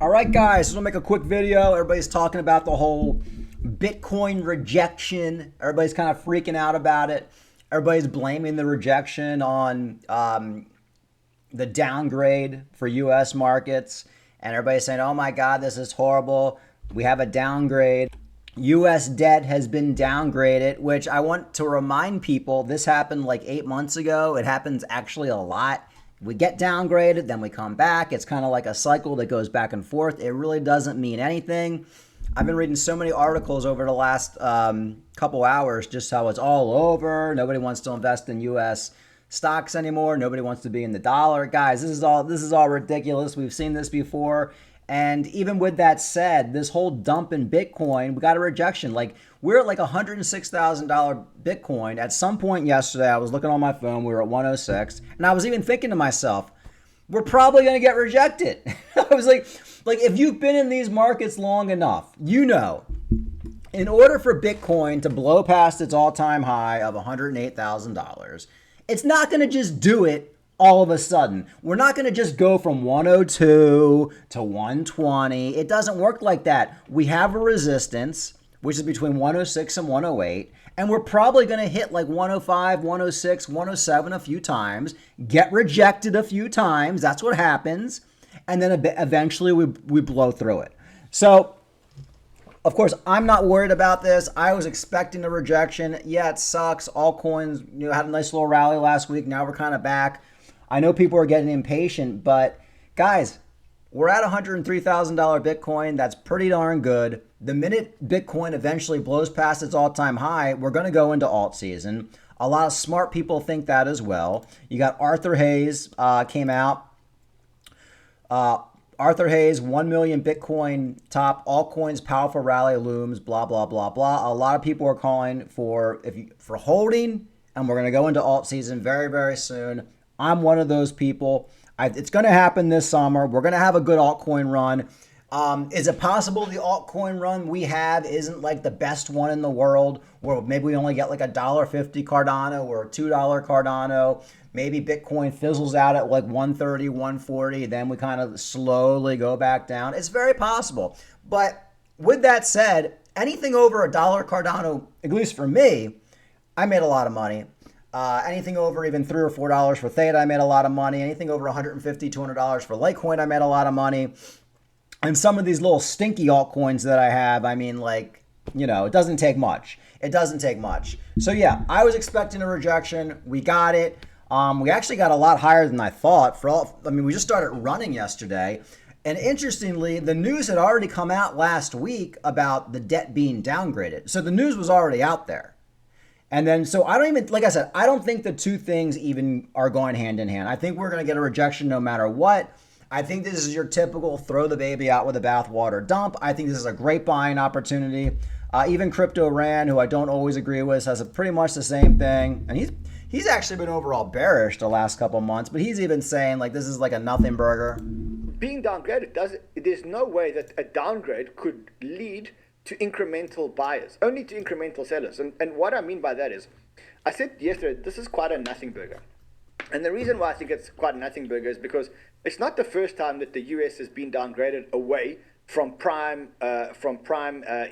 All right, guys, so I'm gonna make a quick video. Everybody's talking about the whole Bitcoin rejection. Everybody's kind of freaking out about it. Everybody's blaming the rejection on the downgrade for U.S. markets. And everybody's saying, oh my God, this is horrible. We have a downgrade. U.S. debt has been downgraded, which I want to remind people, this happened like 8 months ago. It happens actually a lot. We get downgraded, then we come back. It's kind of like a cycle that goes back and forth. It really doesn't mean anything. I've been reading so many articles over the last couple hours just how it's all over. Nobody wants to invest in U.S. stocks anymore. Nobody wants to be in the dollar. Guys, this is all ridiculous. We've seen this before. And even with that said, this whole dump in Bitcoin, we got a rejection. Like, we're at like $106,000 Bitcoin. At some point yesterday, I was looking on my phone, we were at 106, and I was even thinking to myself, we're probably going to get rejected. I was like, if you've been in these markets long enough, you know, in order for Bitcoin to blow past its all-time high of $108,000, it's not going to just do it all of a sudden. We're not going to just go from 102 to 120. It doesn't work like that. We have a resistance, which is between 106 and 108, and we're probably going to hit like 105, 106, 107 a few times, get rejected a few times. That's what happens. And then eventually we blow through it. So, of course, I'm not worried about this. I was expecting a rejection. Yeah, it sucks. Altcoins, had a nice little rally last week. Now we're kind of back. I know people are getting impatient, but guys, we're at $103,000 Bitcoin. That's pretty darn good. The minute Bitcoin eventually blows past its all-time high, we're going to go into alt season. A lot of smart people think that as well. You got Arthur Hayes came out. Arthur Hayes, 1 million Bitcoin top, altcoins, powerful rally looms, blah, blah, blah, blah. A lot of people are calling for holding, and we're going to go into alt season very, very soon. I'm one of those people. It's going to happen this summer. We're going to have a good altcoin run. Is it possible the altcoin run we have isn't like the best one in the world, where maybe we only get like $1.50 Cardano or a $2 Cardano? Maybe Bitcoin fizzles out at like 130, 140, then we kind of slowly go back down. It's very possible. But with that said, anything over $1 Cardano, at least for me, I made a lot of money. Anything over even $3 or $4 for Theta, I made a lot of money. Anything over $150, $200 for Litecoin, I made a lot of money. And some of these little stinky altcoins that I have, I mean, like, it doesn't take much. It doesn't take much. So yeah, I was expecting a rejection. We got it. We actually got a lot higher than I thought. We just started running yesterday. And interestingly, the news had already come out last week about the debt being downgraded. So the news was already out there. And then, so I don't even, like I said, I don't think the two things even are going hand in hand. I think we're going to get a rejection no matter what. I think this is your typical throw the baby out with the bathwater dump. I think this is a great buying opportunity. Even Crypto Ran, who I don't always agree with, says pretty much the same thing. And he's actually been overall bearish the last couple months, but he's even saying like this is like a nothing burger. Being downgraded, there's no way that a downgrade could lead to incremental buyers, only to incremental sellers. And what I mean by that is, I said yesterday, this is quite a nothing burger. And the reason why I think it's quite a nothing burger is because it's not the first time that the US has been downgraded away from prime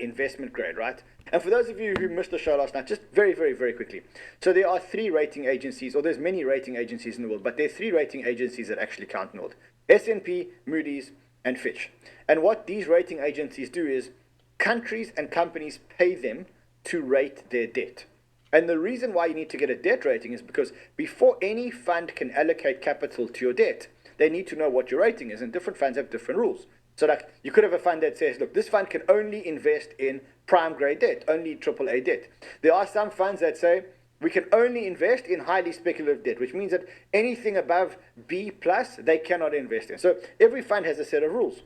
investment grade, right? And for those of you who missed the show last night, just very, very, very quickly. So there are three rating agencies, or there's many rating agencies in the world, but there are three rating agencies that actually count in the world: S&P, Moody's, and Fitch. And what these rating agencies do is countries and companies pay them to rate their debt. And the reason why you need to get a debt rating is because before any fund can allocate capital to your debt, they need to know what your rating is, and different funds have different rules. So like you could have a fund that says, look, this fund can only invest in prime grade debt, only AAA debt. There are some funds that say we can only invest in highly speculative debt, which means that anything above B plus, they cannot invest in. So every fund has a set of rules.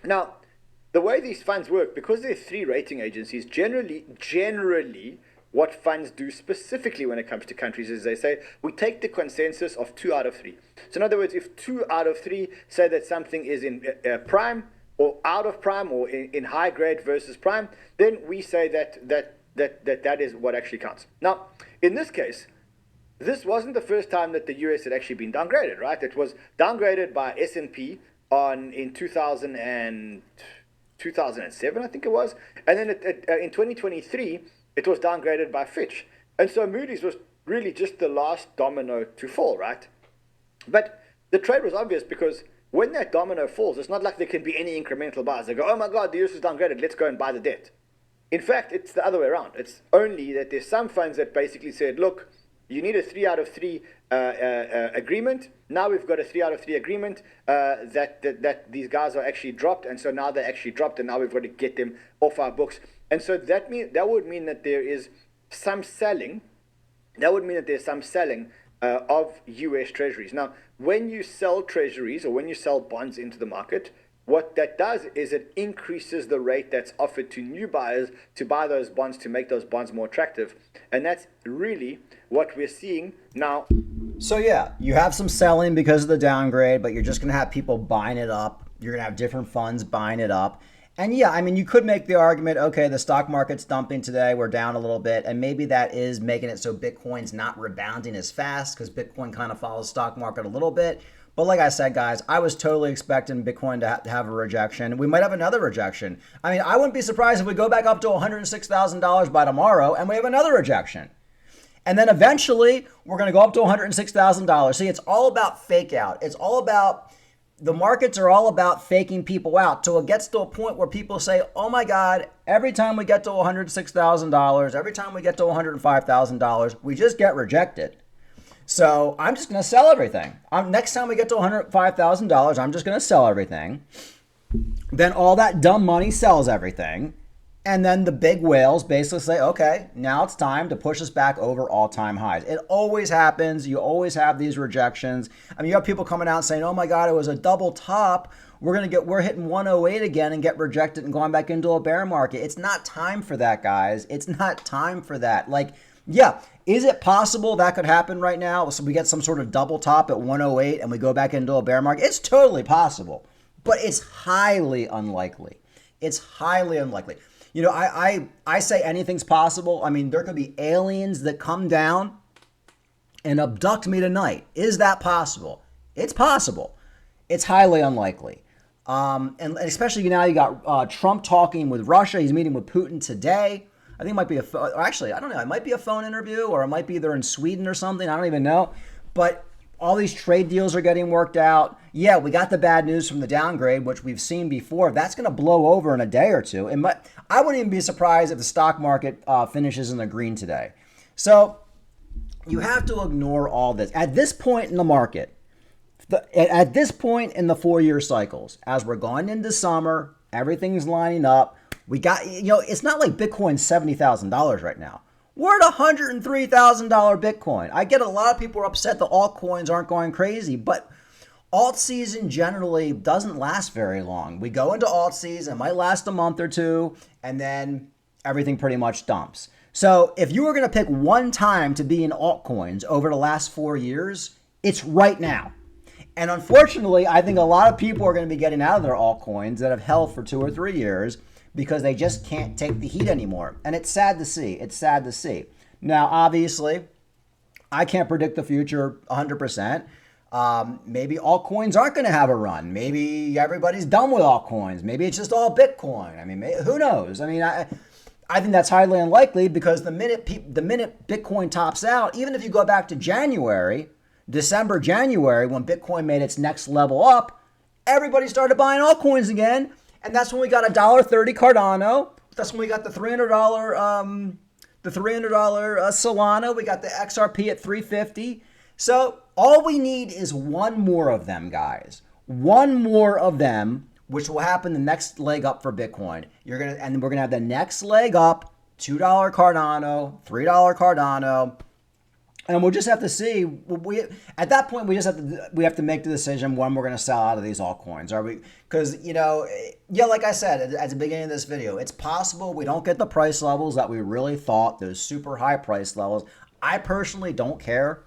Now, the way these funds work, because there are three rating agencies, generally, what funds do specifically when it comes to countries is they say, we take the consensus of 2 out of 3. So in other words, if 2 out of 3 say that something is in prime or out of prime or in high grade versus prime, then we say that is what actually counts. Now, in this case, this wasn't the first time that the US had actually been downgraded, right? It was downgraded by S&P on in 2007, I think it was, and then in 2023 it was downgraded by Fitch, and so Moody's was really just the last domino to fall, right? But the trade was obvious because when that domino falls, it's not like there can be any incremental buys. They go, oh my God, the US is downgraded, let's go and buy the debt. In fact, it's the other way around. It's only that there's some funds that basically said, look, you need a 3 out of 3 agreement. Now we've got a 3 out of 3 agreement that these guys are actually dropped, and so now they're actually dropped, and now we've got to get them off our books. And so that would mean that there is some selling. That would mean that there's some selling of US treasuries. Now, when you sell treasuries or when you sell bonds into the market, what that does is it increases the rate that's offered to new buyers to buy those bonds, to make those bonds more attractive. And that's really what we're seeing now. So yeah, you have some selling because of the downgrade, but you're just going to have people buying it up. You're going to have different funds buying it up. And yeah, I mean, you could make the argument, okay, the stock market's dumping today, we're down a little bit, and maybe that is making it so Bitcoin's not rebounding as fast because Bitcoin kind of follows the stock market a little bit. But like I said, guys, I was totally expecting Bitcoin to have a rejection. We might have another rejection. I mean, I wouldn't be surprised if we go back up to $106,000 by tomorrow and we have another rejection. And then eventually, we're going to go up to $106,000. See, it's all about fake out. It's all about, the markets are all about faking people out. So it gets to a point where people say, oh my God, every time we get to $106,000, every time we get to $105,000, we just get rejected. So I'm just going to sell everything. Next time we get to $105,000, I'm just going to sell everything. Then all that dumb money sells everything. And then the big whales basically say, okay, now it's time to push us back over all-time highs. It always happens. You always have these rejections. I mean, you have people coming out saying, oh my God, it was a double top. We're hitting 108 again and get rejected and going back into a bear market. It's not time for that, guys. It's not time for that. Like, yeah, is it possible that could happen right now? So we get some sort of double top at 108 and we go back into a bear market? It's totally possible, but it's highly unlikely. It's highly unlikely. You know, I say anything's possible. I mean, there could be aliens that come down and abduct me tonight. Is that possible? It's possible. It's highly unlikely. And especially now you got Trump talking with Russia. He's meeting with Putin today. I think it might be actually, I don't know. It might be a phone interview, or it might be they're in Sweden or something. I don't even know. But all these trade deals are getting worked out. Yeah, we got the bad news from the downgrade, which we've seen before. That's going to blow over in a day or two. I wouldn't even be surprised if the stock market finishes in the green today. So you have to ignore all this. At this point in the market, at this point in the 4-year cycles, as we're going into summer, everything's lining up. We got, it's not like Bitcoin's $70,000 right now. We're at $103,000 Bitcoin. I get a lot of people are upset that altcoins aren't going crazy, but alt season generally doesn't last very long. We go into alt season, it might last a month or two, and then everything pretty much dumps. So if you were going to pick one time to be in altcoins over the last 4 years, it's right now. And unfortunately, I think a lot of people are going to be getting out of their altcoins that have held for 2 or 3 years because they just can't take the heat anymore. And it's sad to see. It's sad to see. Now, obviously, I can't predict the future 100%. Maybe altcoins aren't going to have a run. Maybe everybody's done with altcoins. Maybe it's just all Bitcoin. I mean, who knows? I mean, I think that's highly unlikely because the minute Bitcoin tops out, even if you go back to December, January, when Bitcoin made its next level up, everybody started buying altcoins again. And that's when we got $1.30 Cardano. That's when we got the $300 Solana. We got the XRP at $350. So all we need is one more of them, guys. One more of them, which will happen the next leg up for Bitcoin. And we're gonna have the next leg up: $2 Cardano, $3 Cardano. And we'll just have to see. At that point, we have to make the decision when we're going to sell out of these altcoins. Are we? Because like I said at the beginning of this video, it's possible we don't get the price levels that we really thought. Those super high price levels. I personally don't care.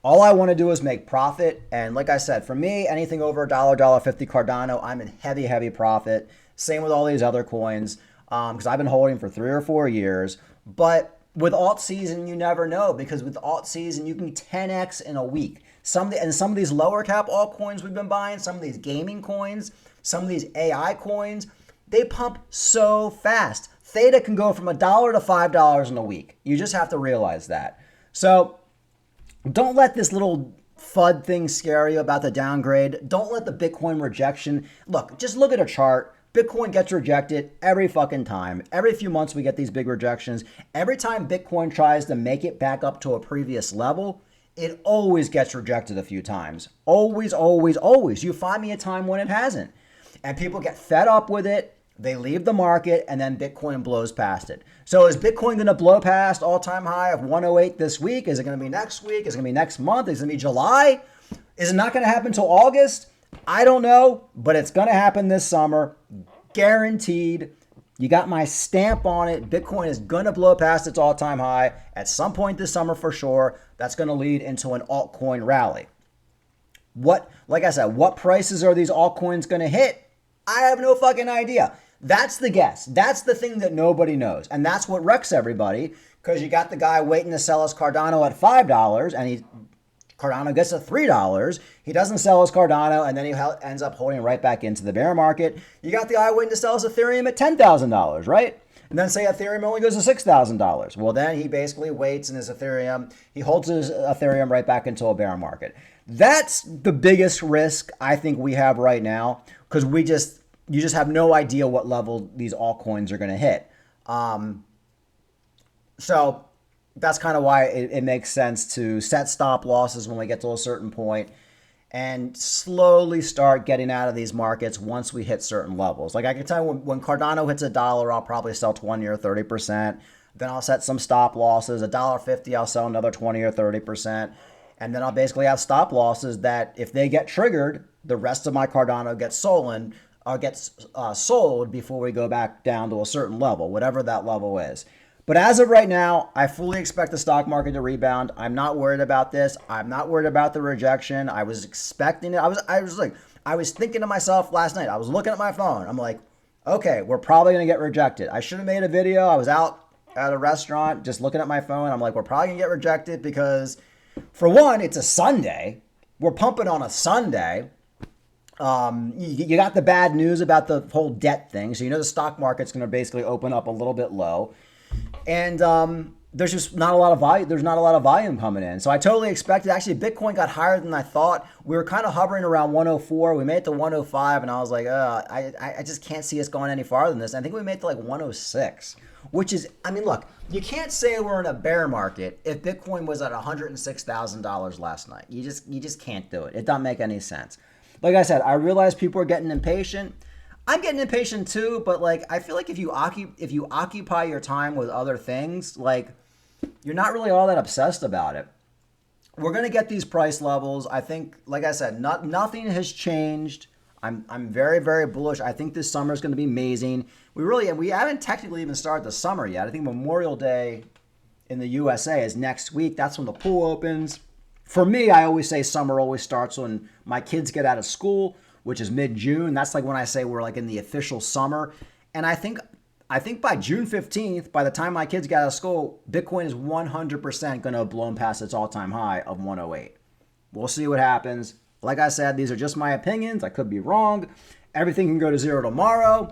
All I want to do is make profit. And like I said, for me, anything over $1, $1.50 Cardano, I'm in heavy profit. Same with all these other coins, because I've been holding for 3 or 4 years. But with alt season, you never know, because with alt season, you can 10x in a week. Some of these lower cap altcoins we've been buying, some of these gaming coins, some of these AI coins, they pump so fast. Theta can go from $1 to $5 in a week. You just have to realize that. So don't let this little FUD thing scare you about the downgrade. Don't let the Bitcoin rejection. Look, just look at a chart. Bitcoin gets rejected every fucking time. Every few months we get these big rejections. Every time Bitcoin tries to make it back up to a previous level, it always gets rejected a few times. Always, always, always. You find me a time when it hasn't. And people get fed up with it. They leave the market, and then Bitcoin blows past it. So is Bitcoin going to blow past all-time high of 108 this week? Is it going to be next week? Is it going to be next month? Is it going to be July? Is it not going to happen until August? I don't know, but it's going to happen this summer. Guaranteed. You got my stamp on it. Bitcoin is going to blow past its all-time high at some point this summer for sure. That's going to lead into an altcoin rally. Like I said, what prices are these altcoins going to hit? I have no fucking idea. That's the guess. That's the thing that nobody knows. And that's what wrecks everybody, because you got the guy waiting to sell his Cardano at $5 and Cardano gets to $3. He doesn't sell his Cardano, and then he ends up holding right back into the bear market. You got the guy waiting to sell his Ethereum at $10,000, right? And then say Ethereum only goes to $6,000. Well, then he basically waits in his Ethereum. He holds his Ethereum right back into a bear market. That's the biggest risk I think we have right now, because you just have no idea what level these altcoins are going to hit. So that's kind of why it makes sense to set stop losses when we get to a certain point and slowly start getting out of these markets once we hit certain levels. Like I can tell you when Cardano hits $1, I'll probably sell 20 or 30%. Then I'll set some stop losses. $1.50, I'll sell another 20 or 30%. And then I'll basically have stop losses that if they get triggered, the rest of my Cardano gets stolen or gets sold before we go back down to a certain level, whatever that level is. But as of right now, I fully expect the stock market to rebound. I'm not worried about this. I'm not worried about the rejection. I was expecting it. I was thinking to myself last night. I was looking at my phone. I'm like, okay, we're probably going to get rejected. I should have made a video. I was out at a restaurant just looking at my phone. I'm like, we're probably going to get rejected because, for one, it's a Sunday. We're pumping on a Sunday. You got the bad news about the whole debt thing. So, the stock market's going to basically open up a little bit low. And there's just not a lot of volume. There's not a lot of volume coming in. So I totally expected. Actually, Bitcoin got higher than I thought. We were kind of hovering around 104. We made it to 105, and I was like, I just can't see us going any farther than this. And I think we made it to like 106, which is, look, you can't say we're in a bear market if Bitcoin was at $106,000 last night. You just can't do it. It doesn't make any sense. Like I said, I realize people are getting impatient. I'm getting impatient too, but I feel like if you occupy your time with other things, you're not really all that obsessed about it. We're gonna get these price levels. I think, like I said, nothing has changed. I'm very, very bullish. I think this summer is gonna be amazing. We haven't technically even started the summer yet. I think Memorial Day in the USA is next week. That's when the pool opens. For me, I always say summer always starts when my kids get out of school, which is mid-June. That's when I say we're in the official summer. And I think by June 15th, by the time my kids get out of school, Bitcoin is 100% going to have blown past its all-time high of 108. We'll see what happens. Like I said, these are just my opinions. I could be wrong. Everything can go to zero tomorrow.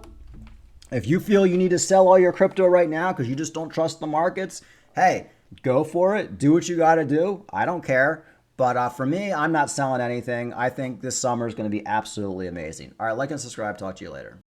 If you feel you need to sell all your crypto right now because you just don't trust the markets, hey, go for it. Do what you got to do. I don't care. But for me, I'm not selling anything. I think this summer is going to be absolutely amazing. All right, like and subscribe. Talk to you later.